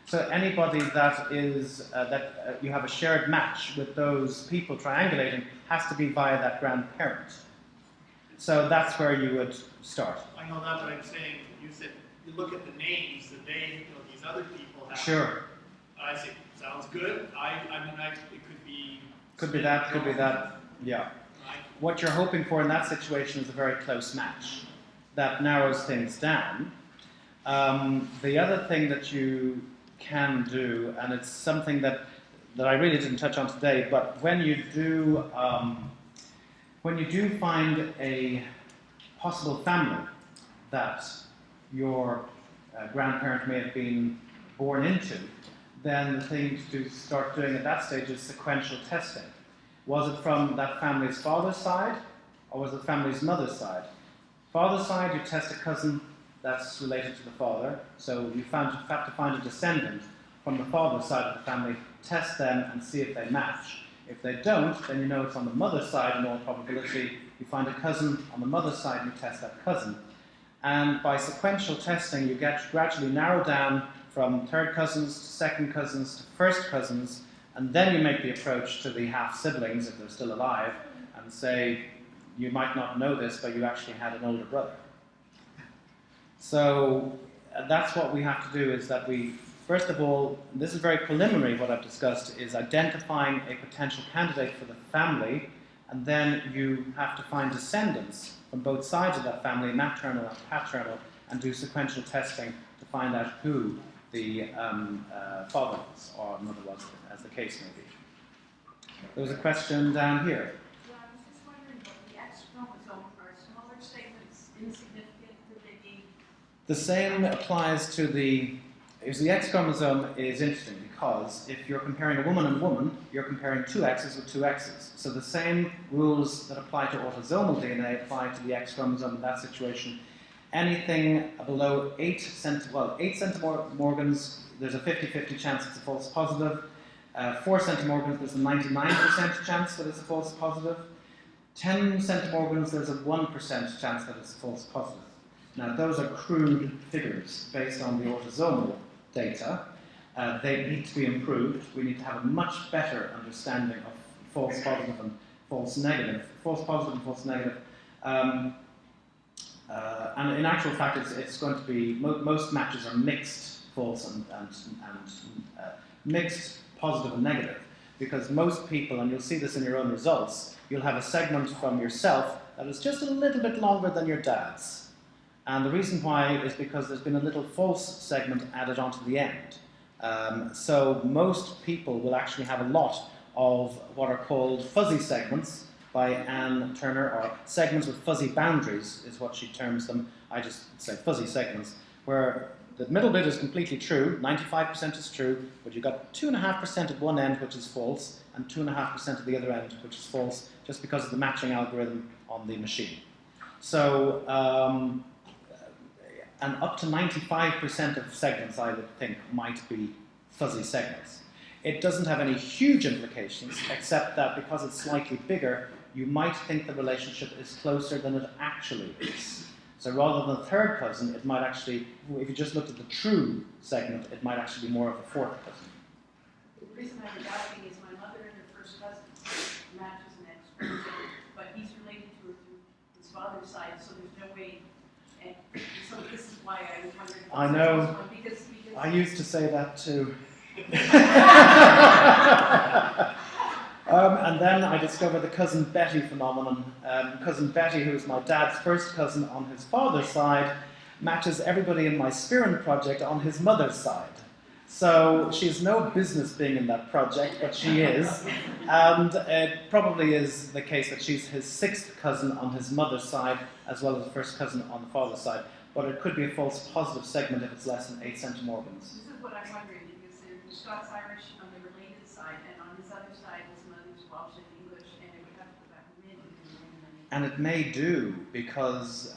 So anybody that is you have a shared match with those people triangulating has to be via that grandparent. So that's where you would start. I know that, but I'm saying, you said you look at the names that these other people have. Sure. I say, sounds good. It could be. Could be that. Yeah. What you're hoping for in that situation is a very close match. That narrows things down. The other thing that you can do, and it's something that I really didn't touch on today, but when you do find a possible family that your grandparent may have been born into, then the thing to start doing at that stage is sequential testing. Was it from that family's father's side, or was it family's mother's side? Father's side, you test a cousin that's related to the father, so you have to find a descendant from the father's side of the family, test them and see if they match. If they don't, then you know it's on the mother's side in all probability. You find a cousin on the mother's side and you test that cousin. And by sequential testing, you get gradually narrow down from third cousins to second cousins to first cousins, and then you make the approach to the half-siblings, if they're still alive, and say, you might not know this, but you actually had an older brother. So that's what we have to do, is that we, first of all, this is very preliminary, what I've discussed, is identifying a potential candidate for the family, and then you have to find descendants from both sides of that family, maternal and paternal, and do sequential testing to find out who the father was, or mother was, as the case may be. There was a question down here. Yeah, I was just wondering, what the X chromosome, are smaller segments insignificant to the gene? The same applies to the X chromosome is interesting because if you're comparing a woman and a woman, you're comparing two X's with two X's. So the same rules that apply to autosomal DNA apply to the X chromosome in that situation. Anything below 8 centimorgans, there's a 50-50 chance it's a false positive. 4 centimorgans, there's a 99% chance that it's a false positive. 10 centimorgans, there's a 1% chance that it's a false positive. Now, those are crude figures based on the autosomal data. They need to be improved. We need to have a much better understanding of false positive and false negative. False positive and false negative. And in actual fact, it's going to be, most matches are mixed false and mixed positive and negative. Because most people, and you'll see this in your own results, you'll have a segment from yourself that is just a little bit longer than your dad's. And the reason why is because there's been a little false segment added onto the end. So most people will actually have a lot of what are called fuzzy segments by Anne Turner, or segments with fuzzy boundaries is what she terms them. I just say fuzzy segments, where the middle bit is completely true, 95% is true, but you've got 2.5% at one end which is false, and 2.5% at the other end which is false, just because of the matching algorithm on the machine. So, and up to 95% of segments, I would think, might be fuzzy segments. It doesn't have any huge implications, except that because it's slightly bigger, you might think the relationship is closer than it actually is. So rather than a third cousin, it might actually, if you just looked at the true segment, it might actually be more of a fourth cousin. The reason I'm asking is my mother and her first cousin matches an X chromosome, but he's related to her through his father's side, so there's no way. And so this is why I was wondering. I know. Because I used to say that too. And then I discovered the Cousin Betty phenomenon. Cousin Betty, who's my dad's first cousin on his father's side, matches everybody in my Spirin project on his mother's side. So she has no business being in that project, but she is. And it probably is the case that she's his sixth cousin on his mother's side, as well as the first cousin on the father's side. But it could be a false positive segment if it's less than 8 centimorgans. this is what I'm wondering, because there's Scots-Irish on the related side, and on his other side, his mother's Welsh and English, and it would have to go back many. And it may do, because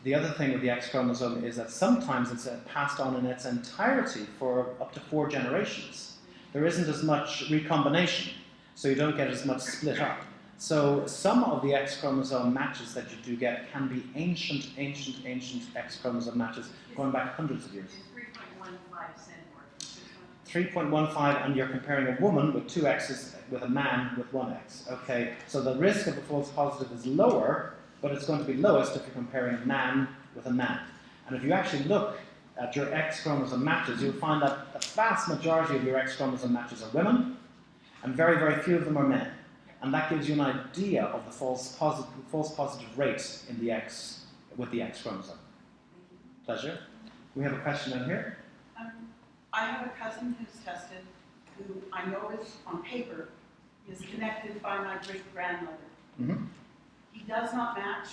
the other thing with the X chromosome is that sometimes it's passed on in its entirety for up to 4 generations. There isn't as much recombination, so you don't get as much split up. So some of the X chromosome matches that you do get can be ancient X chromosome matches going back hundreds of years. 3.15 centimorgans. 3.15, and you're comparing a woman with 2 X's with a man with 1 X. Okay, so the risk of a false positive is lower, but it's going to be lowest if you're comparing a man with a man. And if you actually look at your X chromosome matches, you'll find that the vast majority of your X chromosome matches are women, and very, very few of them are men. And that gives you an idea of the false positive rate in the X with the X chromosome. Pleasure. We have a question in here. I have a cousin who's tested, who I know is on paper is connected by my great-grandmother. Mm-hmm. He does not match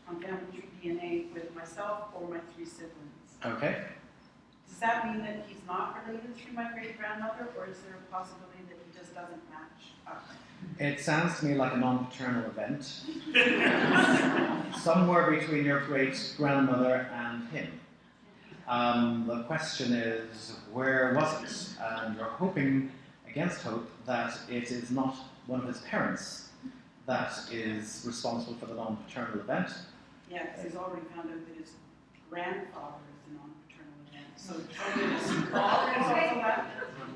on family tree DNA with myself or my 3 siblings. Okay. Does that mean that he's not related through my great-grandmother, or is there a possibility that he just doesn't match up? It sounds to me like a non-paternal event. Somewhere between your great-grandmother and him. The question is, where was it? And you're hoping, against hope, that it is not one of his parents that is responsible for the non-paternal event. Yeah, because he's already found out that his grandfather is the non-paternal event. So probably his father is also that.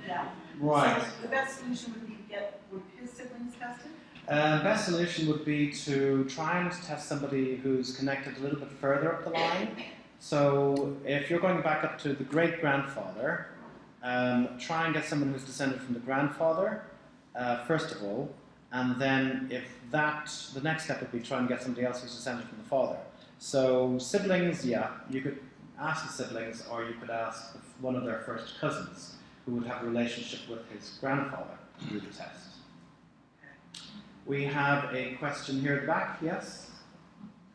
Yeah. Right. So the best solution would be to get one of his siblings tested. Best solution would be to try and test somebody who's connected a little bit further up the line. So if you're going back up to the great-grandfather, try and get someone who's descended from the grandfather, first of all, and then if the next step would be try and get somebody else who's descended from the father. So siblings, yeah, you could ask the siblings, or you could ask one of their first cousins who would have a relationship with his grandfather to do the test. We have a question here at the back, yes?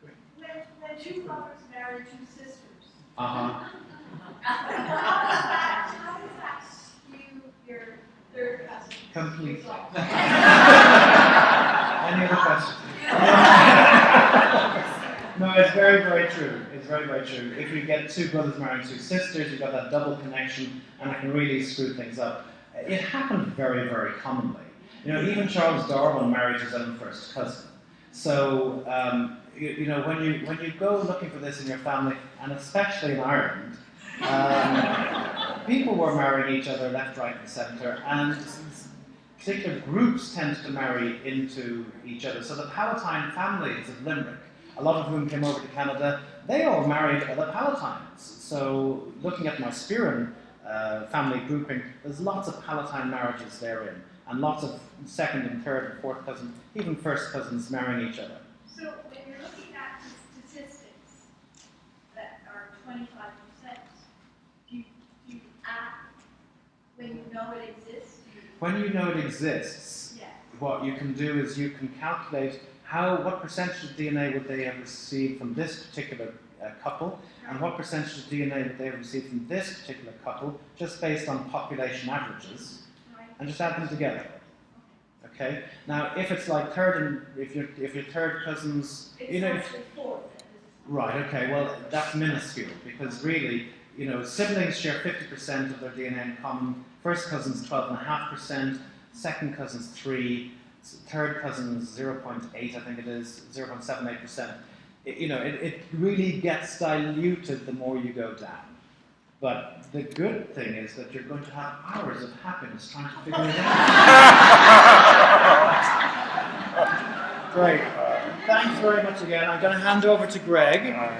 When two brothers marry two sisters, Uh-huh. how does that skew your third cousin? Completely. Any other questions? No, it's very, very true. It's very, very true. If you get two brothers marrying two sisters, you've got that double connection, and it can really screw things up. It happened very, very commonly. You know, even Charles Darwin married his own first cousin. So, you know, when you go looking for this in your family, and especially in Ireland, people were marrying each other left, right, and centre, and particular groups tend to marry into each other. So the Palatine families of Limerick, a lot of whom came over to Canada, they all married other Palatines. So looking at my Spearin family grouping, there's lots of Palatine marriages therein, and lots of second and third and fourth cousins, even first cousins marrying each other. So when you're looking at the statistics that are 25%, do you act when you know it exists? When you know it exists, Yeah. what you can do is you can calculate what percentage of DNA would they have received from this particular couple, and what percentage of DNA would they have received from this particular couple, just based on population averages, and just add them together. Okay. Now, if it's like if your third cousins, you know, right. Okay. Well, that's minuscule, because really, you know, siblings share 50% of their DNA in common. First cousins 12.5%, second cousins 3%, third cousins 0.8, I think it is, 0.78%. You know, it really gets diluted the more you go down. But the good thing is that you're going to have hours of happiness trying to figure it out. Great. Thanks very much again. I'm going to hand over to Greg. All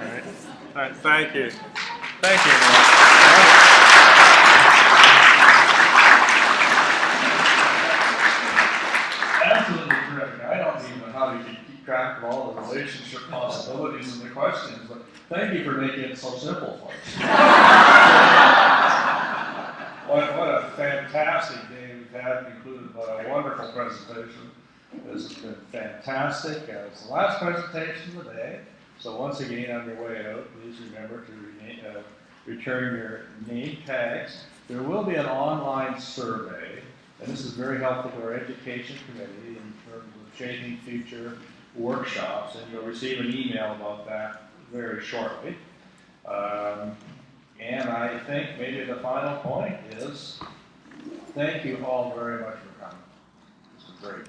right. Thank you. Thank you. Absolutely terrific. I don't even know how you can keep track of all the relationship possibilities in the questions, but thank you for making it so simple for us. What a fantastic day we've had, concluded by a wonderful presentation. This has been fantastic. It's the last presentation of the day, so once again, on your way out, please remember to return your name tags. There will be an online survey, and this is very helpful to our education committee in terms of shaping future workshops, and you'll receive an email about that very shortly. And I think maybe the final point is, thank you all very much for coming. This is great.